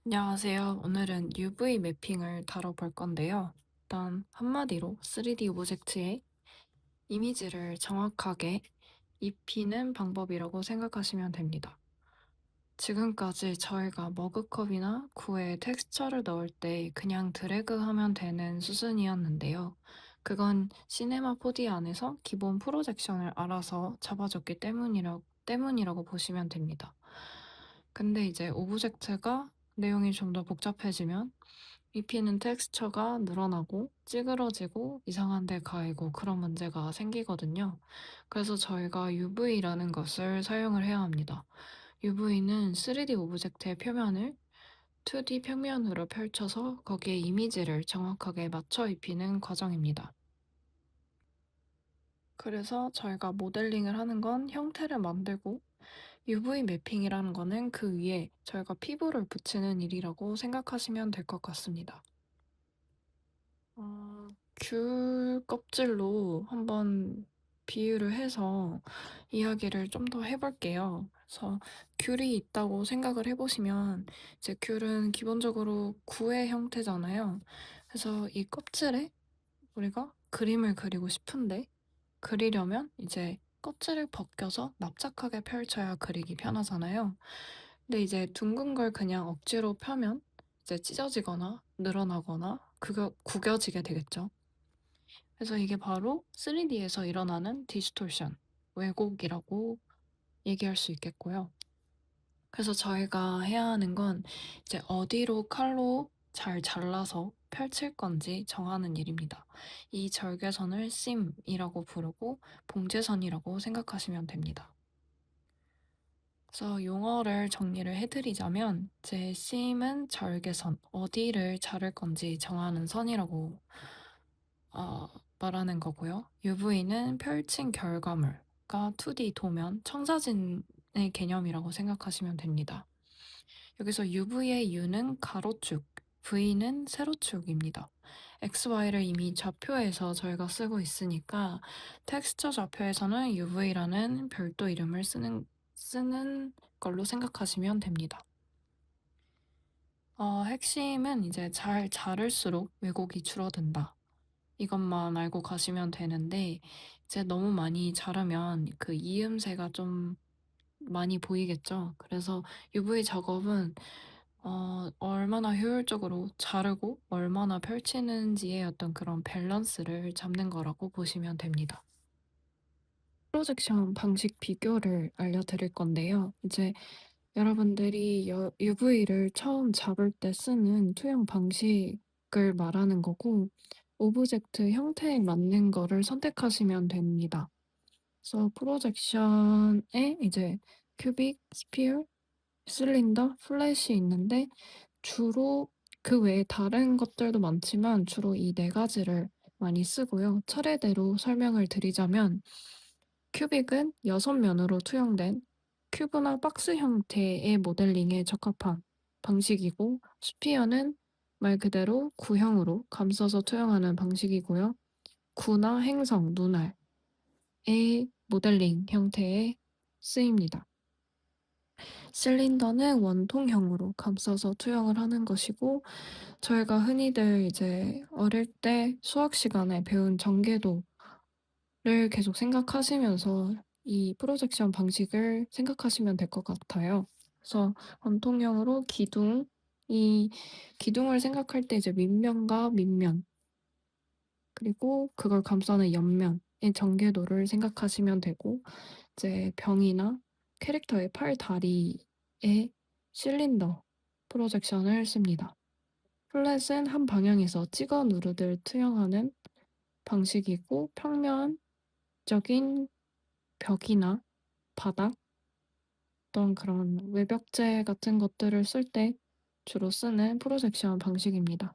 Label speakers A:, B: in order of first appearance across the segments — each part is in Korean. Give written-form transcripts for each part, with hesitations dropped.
A: 안녕하세요. 오늘은 UV 매핑을 다뤄볼 건데요. 일단 한마디로 3D 오브젝트의 이미지를 정확하게 입히는 방법이라고 생각하시면 됩니다. 지금까지 저희가 머그컵이나 구에 텍스처를 넣을 때 그냥 드래그하면 되는 수준이었는데요. 그건 시네마 4D 안에서 기본 프로젝션을 알아서 잡아줬기 때문이라고 보시면 됩니다. 근데 이제 오브젝트가 내용이 좀 더 복잡해지면 입히는 텍스처가 늘어나고 찌그러지고 이상한 데 가이고 그런 문제가 생기거든요. 그래서 저희가 UV라는 것을 사용을 해야 합니다. UV는 3D 오브젝트의 표면을 2D 평면으로 펼쳐서 거기에 이미지를 정확하게 맞춰 입히는 과정입니다. 그래서 저희가 모델링을 하는 건 형태를 만들고 UV 매핑이라는 거는 그 위에 저희가 피부를 붙이는 일이라고 생각하시면 될 것 같습니다. 귤 껍질로 한번 비유를 해서 이야기를 좀 더 해볼게요. 그래서 귤이 있다고 생각을 해보시면 이제 귤은 기본적으로 구의 형태잖아요. 그래서 이 껍질에 우리가 그림을 그리고 싶은데 그리려면 이제 껍질을 벗겨서 납작하게 펼쳐야 그리기 편하잖아요. 근데 이제 둥근 걸 그냥 억지로 펴면 이제 찢어지거나 늘어나거나 구겨지게 되겠죠. 그래서 이게 바로 3D에서 일어나는 디스토션, 왜곡이라고 얘기할 수 있겠고요. 그래서 저희가 해야 하는 건 이제 어디로 칼로 잘 잘라서 펼칠 건지 정하는 일입니다. 이 절개선을 씀이라고 부르고 봉제선이라고 생각하시면 됩니다. 그래서 용어를 정리를 해드리자면 제 씀은 절개선, 어디를 자를 건지 정하는 선이라고 어, 말하는 거고요. UV는 펼친 결과물과 2D 도면, 청사진의 개념이라고 생각하시면 됩니다. 여기서 UV의 U는 가로축, V는 세로축입니다. XY를 이미 좌표에서 저희가 쓰고 있으니까 텍스처 좌표에서는 UV라는 별도 이름을 쓰는 걸로 생각하시면 됩니다. 핵심은 이제 잘 자를수록 왜곡이 줄어든다. 이것만 알고 가시면 되는데 이제 너무 많이 자르면 그 이음새가 좀 많이 보이겠죠. 그래서 UV 작업은 얼마나 효율적으로 자르고 얼마나 펼치는지의 어떤 그런 밸런스를 잡는 거라고 보시면 됩니다. 프로젝션 방식 비교를 알려드릴 건데요. 이제 여러분들이 UV를 처음 잡을 때 쓰는 투영 방식을 말하는 거고, 오브젝트 형태에 맞는 거를 선택하시면 됩니다. 그래서 프로젝션에 이제 큐빅, 스피어, 실린더, 플랫이 있는데 주로 그 외에 다른 것들도 많지만 주로 이 네 가지를 많이 쓰고요. 차례대로 설명을 드리자면 큐빅은 6면으로 투영된 큐브나 박스 형태의 모델링에 적합한 방식이고 스피어는 말 그대로 구형으로 감싸서 투영하는 방식이고요. 구나 행성, 눈알의 모델링 형태에 쓰입니다. 실린더는 원통형으로 감싸서 투영을 하는 것이고 저희가 흔히들 이제 어릴 때 수학 시간에 배운 전개도를 계속 생각하시면서 이 프로젝션 방식을 생각하시면 될 것 같아요. 그래서 원통형으로 이 기둥을 생각할 때 이제 밑면과 밑면, 그리고 그걸 감싸는 옆면의 전개도를 생각하시면 되고, 이제 병이나 캐릭터의 팔, 다리에 실린더 프로젝션을 씁니다. 플랫은 한 방향에서 찍어 누르듯 투영하는 방식이고, 평면적인 벽이나 바닥, 어떤 그런 외벽재 같은 것들을 쓸 때 주로 쓰는 프로젝션 방식입니다.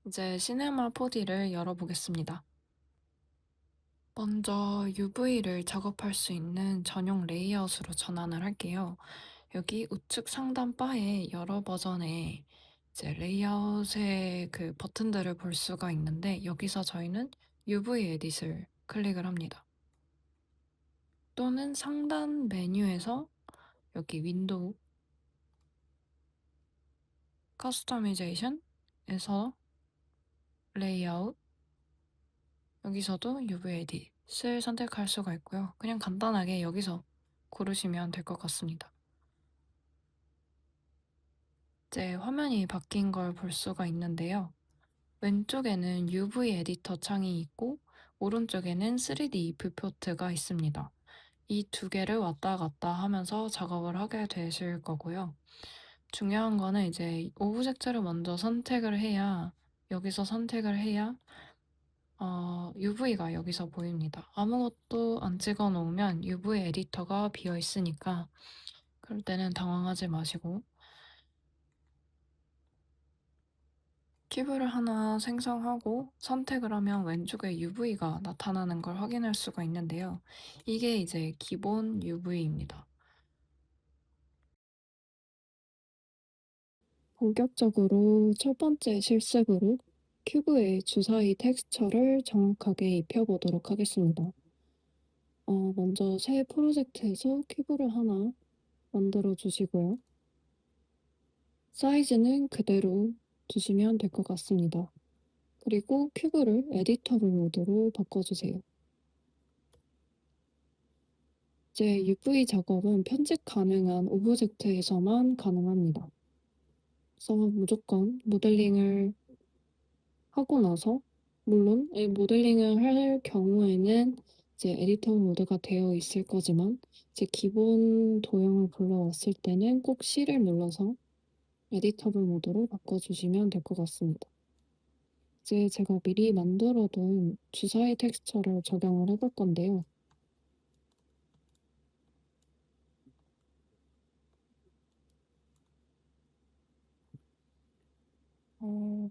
A: 이제 시네마 4D를 열어보겠습니다. 먼저 UV를 작업할 수 있는 전용 레이아웃으로 전환을 할게요. 여기 우측 상단 바에 여러 버전의 이제 레이아웃의 그 버튼들을 볼 수가 있는데 여기서 저희는 UV 에딧을 클릭을 합니다. 또는 상단 메뉴에서 여기 윈도우 커스터마이제이션에서 레이아웃, 여기서도 UV 에딧을 선택할 수가 있고요. 그냥 간단하게 여기서 고르시면 될 것 같습니다. 이제 화면이 바뀐 걸 볼 수가 있는데요. 왼쪽에는 UV 에디터 창이 있고 오른쪽에는 3D 뷰포트가 있습니다. 이 두 개를 왔다 갔다 하면서 작업을 하게 되실 거고요. 중요한 거는 이제 오브젝트를 먼저 선택을 해야, 여기서 선택을 해야 UV가 여기서 보입니다. 아무것도 안 찍어 놓으면 UV 에디터가 비어 있으니까 그럴 때는 당황하지 마시고, 큐브를 하나 생성하고 선택을 하면 왼쪽에 UV가 나타나는 걸 확인할 수가 있는데요. 이게 이제 기본 UV입니다. 본격적으로 첫 번째 실습으로 큐브의 주사위 텍스처를 정확하게 입혀보도록 하겠습니다. 먼저 새 프로젝트에서 큐브를 하나 만들어 주시고요. 사이즈는 그대로 두시면 될 것 같습니다. 그리고 큐브를 에디터블 모드로 바꿔주세요. 이제 UV 작업은 편집 가능한 오브젝트에서만 가능합니다. 그래서 무조건 모델링을 하고 나서, 물론 이 모델링을 할 경우에는 이제 에디터 모드가 되어 있을 거지만 이제 기본 도형을 불러왔을 때는 꼭 C를 눌러서 에디터블 모드로 바꿔주시면 될 것 같습니다. 이제 제가 미리 만들어둔 주사위 텍스처를 적용을 해볼 건데요. 어,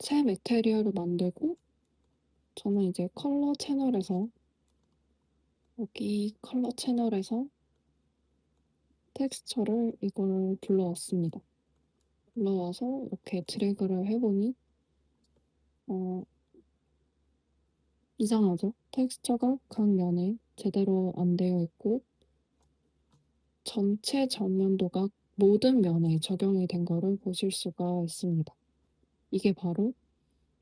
A: 새 메테리얼을 만들고, 저는 이제 컬러 채널에서, 여기 컬러 채널에서 텍스처를 이걸 불러왔습니다. 불러와서 이렇게 드래그를 해보니 어, 이상하죠? 텍스처가 각 면에 제대로 안 되어 있고 전체 전면도가 모든 면에 적용이 된 거를 보실 수가 있습니다. 이게 바로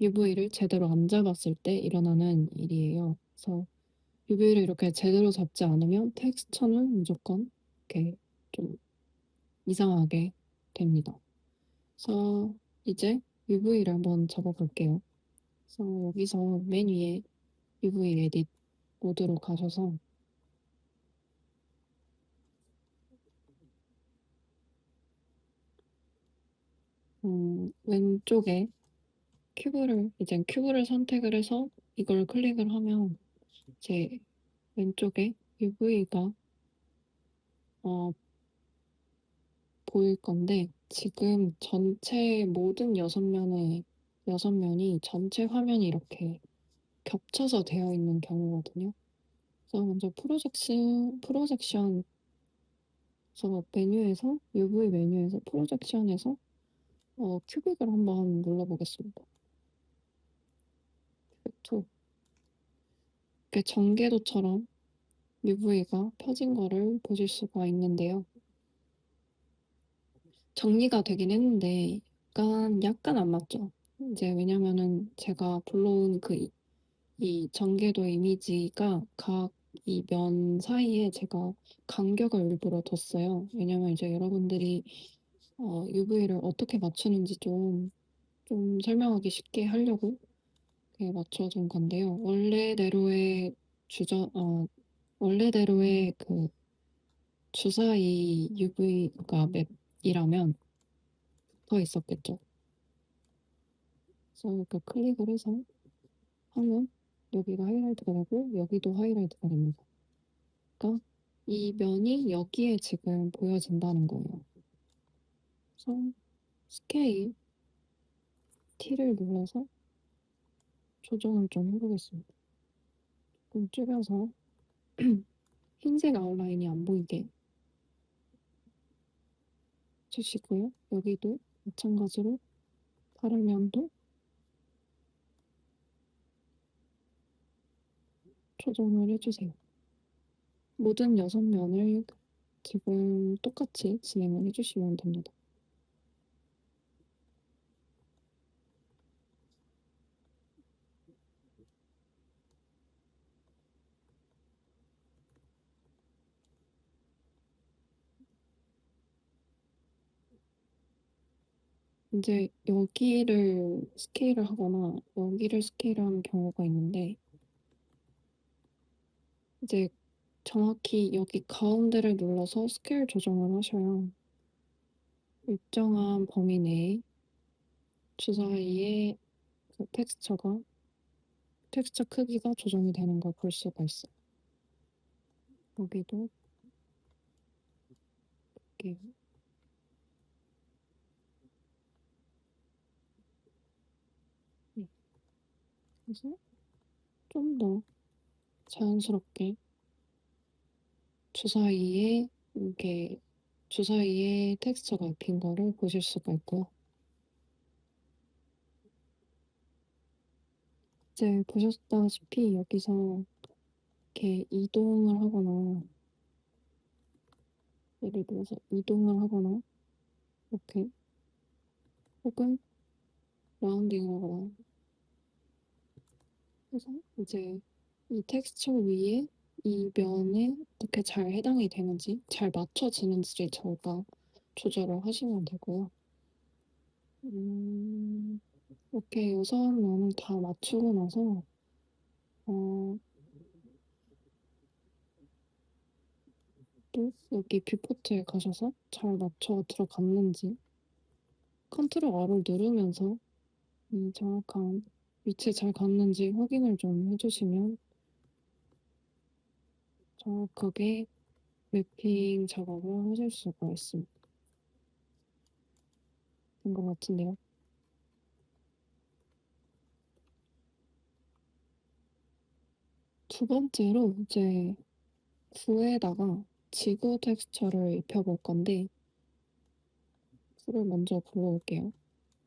A: UV를 제대로 안 잡았을 때 일어나는 일이에요. 그래서 UV를 이렇게 제대로 잡지 않으면 텍스처는 무조건 이렇게 좀 이상하게 됩니다. 그래서 이제 UV를 한번 잡아볼게요. 그래서 여기서 맨 위에 UV 에딧 모드로 가셔서 왼쪽에 큐브를 선택을 해서 이걸 클릭을 하면 이제 왼쪽에 UV가 보일 건데, 지금 전체 모든 6면이 전체 화면이 이렇게 겹쳐서 되어 있는 경우거든요. 그래서 먼저 프로젝션에서 메뉴에서 UV 메뉴에서 프로젝션에서 큐빅을 한번 눌러보겠습니다. 큐빅2. 이렇게 전개도처럼 UV가 펴진 거를 보실 수가 있는데요. 정리가 되긴 했는데 약간 안 맞죠? 이제 왜냐면은 제가 불러온 이 전개도 이미지가 각 이 면 사이에 제가 간격을 일부러 뒀어요. 왜냐면 이제 여러분들이 UV를 어떻게 맞추는지 좀 설명하기 쉽게 하려고 이렇게 맞춰둔 건데요. 원래대로의 그 주사위 UV가 맵이라면 더 있었겠죠. 그래서 이렇게 클릭을 해서 하면 여기가 하이라이트가 되고 여기도 하이라이트가 됩니다. 그러니까 이 면이 여기에 지금 보여진다는 거예요. 그래서 스케일 T를 눌러서 조정을 좀 해보겠습니다. 좀 줄여서 흰색 아웃라인이 안 보이게 주시고요. 여기도 마찬가지로 다른 면도 조정을 해주세요. 모든 6면을 지금 똑같이 진행을 해주시면 됩니다. 이제 여기를 스케일을 하거나 여기를 스케일하는 경우가 있는데 이제 정확히 여기 가운데를 눌러서 스케일 조정을 하셔야 일정한 범위 내에 주사위의 그 텍스처 크기가 조정이 되는 걸 볼 수가 있어요. 여기도 이렇게 네. 그래서 좀 더 자연스럽게 주사위에 이게 주사위에 텍스처가 입힌 거를 보실 수가 있고요. 이제 보셨다시피 여기서 이렇게 이동을 하거나 예를 들어서 이동을 하거나 이렇게 혹은 라운딩을 하거나 해서 이제 이 텍스처 위에 이 면에 어떻게 잘 해당이 되는지 잘 맞춰지는지를 저가 조절을 하시면 되고요. 음, 이렇게 요선면을 다 맞추고 나서 어, 또 여기 뷰포트에 가셔서 잘 맞춰 들어갔는지 컨트롤 R을 누르면서 이 정확한 위치에 잘 갔는지 확인을 좀 해주시면 정확하게 매핑 작업을 하실 수가 있습니다. 된 것 같은데요. 두 번째로 이제 구에다가 지구 텍스처를 입혀볼 건데 큐를 먼저 불러올게요.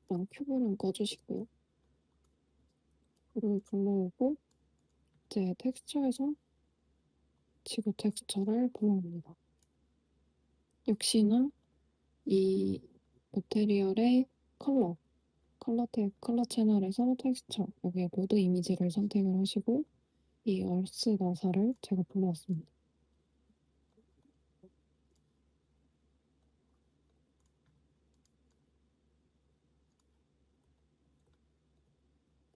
A: 그냥 큐브는 꺼주시고요. 큐를 불러오고 이제 텍스처에서 지구 텍스처를 불러옵니다. 역시나 이 매테리얼의 컬러 채널에서 텍스처 여기에 모드 이미지를 선택을 하시고 이 얼스 나사를 제가 불러왔습니다.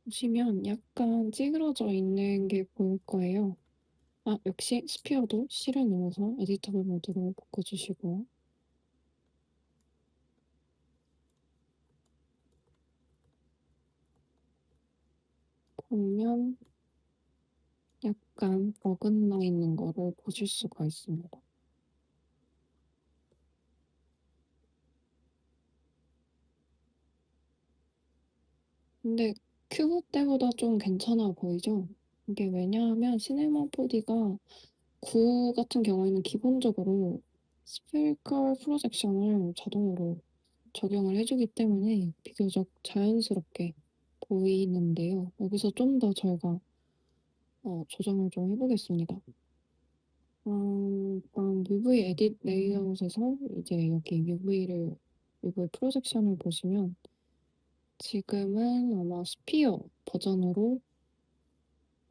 A: 보시면 약간 찌그러져 있는 게 보일 거예요. 아, 역시 스피어도 C를 눌러서 에디터블 모드로 바꿔주시고요. 보면 약간 어긋나 있는 거를 보실 수가 있습니다. 근데 큐브 때보다 좀 괜찮아 보이죠? 이게 왜냐하면 시네마 4D가 9 같은 경우에는 기본적으로 스페리컬 프로젝션을 자동으로 적용을 해주기 때문에 비교적 자연스럽게 보이는데요. 여기서 좀 더 저희가 조정을 좀 해보겠습니다. 일단 UV 에딧 레이아웃에서 이제 여기 UV 프로젝션을 보시면 지금은 아마 스피어 버전으로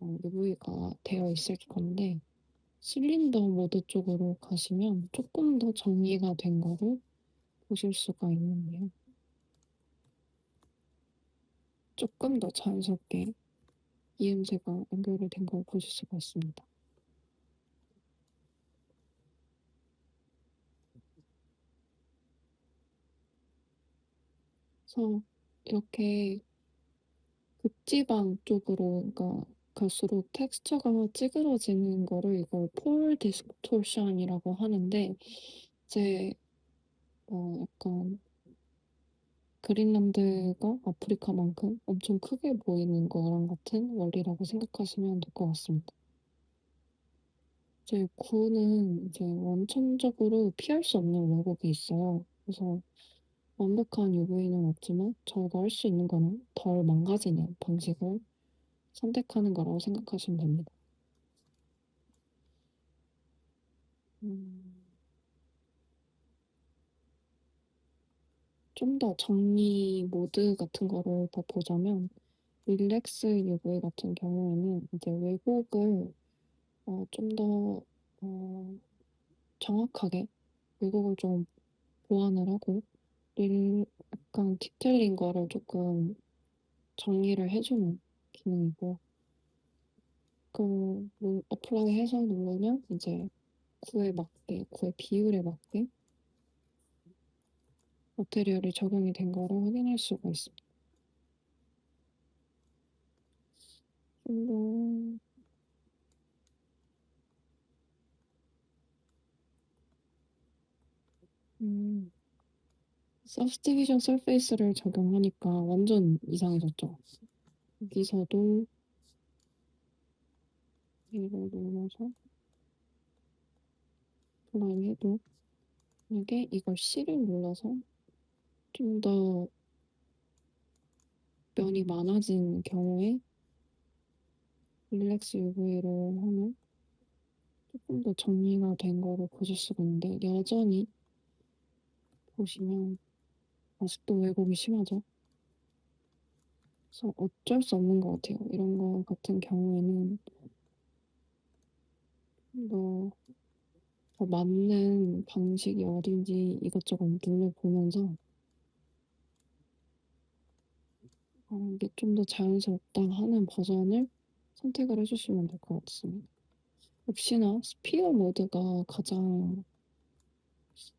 A: UV가 되어 있을 건데 실린더 모드 쪽으로 가시면 조금 더 정리가 된 거를 보실 수가 있는데요. 조금 더 자연스럽게 이음새가 연결이 된 걸 보실 수가 있습니다. 그래서 이렇게 극지방 쪽으로 그러니까 갈수록 텍스처가 찌그러지는 거를 이걸 폴 디스토션이라고 하는데 이제 약간 그린란드가 아프리카만큼 엄청 크게 보이는 거랑 같은 원리라고 생각하시면 될 것 같습니다. 이제 구는 이제 원천적으로 피할 수 없는 왜곡이 있어요. 그래서 완벽한 UV는 없지만 저희가 할 수 있는 거는 덜 망가지는 방식을 선택하는 거라고 생각하시면 됩니다. 음, 좀 더 정리 모드 같은 거를 더 보자면 릴렉스 UV 같은 경우에는 이제 왜곡을 좀 더 정확하게 왜곡을 좀 보완을 하고 약간 뒤틀린 거를 조금 정리를 해 주는 기능이고, 어플라이 해서 누르면 이제 구의 비율에 맞게 머테리얼이 적용이 된 거를 확인할 수가 있습니다. 좀 더 음 서브디비전 서페이스를 적용하니까 완전 이상해졌죠. 여기서도 이걸 눌러서 어플라이 해도, 만약에 이걸 C를 눌러서 좀 더 면이 많아진 경우에 릴렉스 UV를 하면 조금 더 정리가 된 거를 보실 수가 있는데, 여전히 보시면 아직도 왜곡이 심하죠. 그래서 어쩔 수 없는 것 같아요. 이런 거 같은 경우에는 뭐 더 맞는 방식이 어딘지 이것저것 눌러보면서 이게 좀 더 자연스럽다 하는 버전을 선택을 해 주시면 될 것 같습니다. 역시나 스피어 모드가 가장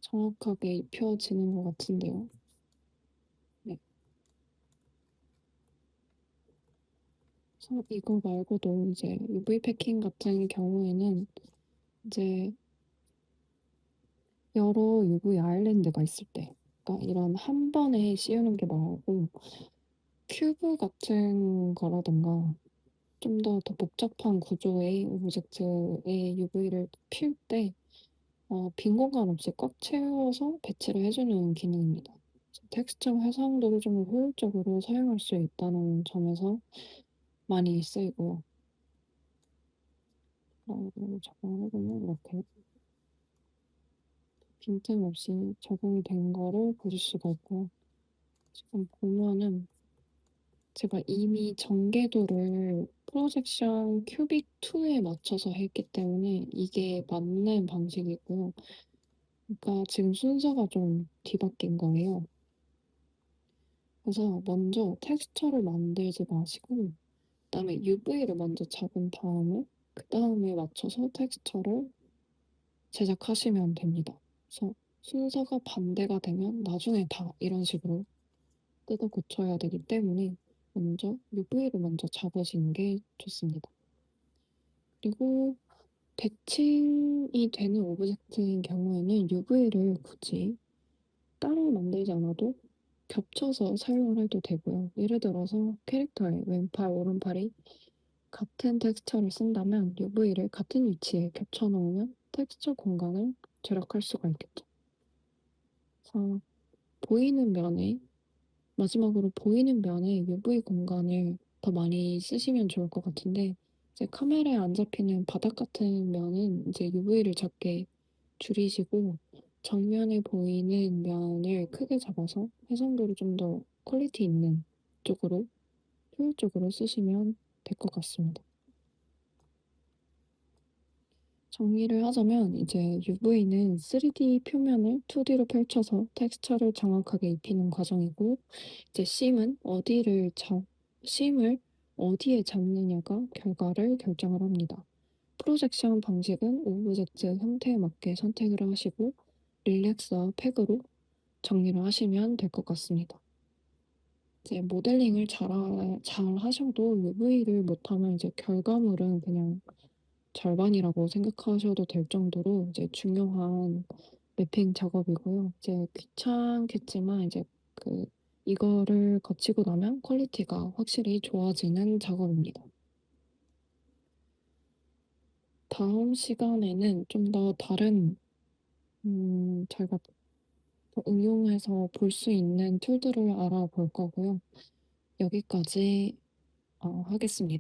A: 정확하게 입혀지는 것 같은데요. 네. 그래서 이거 말고도 이제 UV 패킹 같은 경우에는 이제 여러 UV 아일랜드가 있을 때, 그러니까 이런 한 번에 씌우는 게 말고 큐브 같은 거라든가 좀 더 복잡한 구조의 오브젝트에 UV를 필 때 빈 공간 없이 꽉 채워서 배치를 해 주는 기능입니다. 텍스처 해상도를 좀 효율적으로 사용할 수 있다는 점에서 많이 쓰이고요. 적용해 보면 이렇게 빈틈없이 적용이 된 거를 보실 수가 있고요. 지금 보면은 제가 이미 전개도를 프로젝션 큐빅 2에 맞춰서 했기 때문에 이게 맞는 방식이고요. 그러니까 지금 순서가 좀 뒤바뀐 거예요. 그래서 먼저 텍스처를 만들지 마시고 그다음에 UV를 먼저 잡은 다음에 그다음에 맞춰서 텍스처를 제작하시면 됩니다. 그래서 순서가 반대가 되면 나중에 다 이런 식으로 뜯어 고쳐야 되기 때문에 먼저 UV를 먼저 잡으시는 게 좋습니다. 그리고 대칭이 되는 오브젝트인 경우에는 UV를 굳이 따로 만들지 않아도 겹쳐서 사용을 해도 되고요. 예를 들어서 캐릭터의 왼팔, 오른팔이 같은 텍스처를 쓴다면 UV를 같은 위치에 겹쳐 놓으면 텍스처 공간을 절약할 수가 있겠죠. 그래서 보이는 면에 마지막으로 보이는 면에 UV 공간을 더 많이 쓰시면 좋을 것 같은데, 이제 카메라에 안 잡히는 바닥 같은 면은 이제 UV를 작게 줄이시고 정면에 보이는 면을 크게 잡아서 해상도를 좀 더 퀄리티 있는 쪽으로 효율적으로 쓰시면 될 것 같습니다. 정리를 하자면 이제 UV는 3D 표면을 2D로 펼쳐서 텍스처를 정확하게 입히는 과정이고, 이제 심을 어디에 잡느냐가 결과를 결정을 합니다. 프로젝션 방식은 오브젝트 형태에 맞게 선택을 하시고 릴렉스와 팩으로 정리를 하시면 될 것 같습니다. 이제 모델링을 잘 하셔도 UV를 못하면 이제 결과물은 그냥 절반이라고 생각하셔도 될 정도로 이제 중요한 매핑 작업이고요. 이제 귀찮겠지만 이제 그 이거를 거치고 나면 퀄리티가 확실히 좋아지는 작업입니다. 다음 시간에는 좀 더 다른 저희가 더 응용해서 볼 수 있는 툴들을 알아볼 거고요. 여기까지 하겠습니다.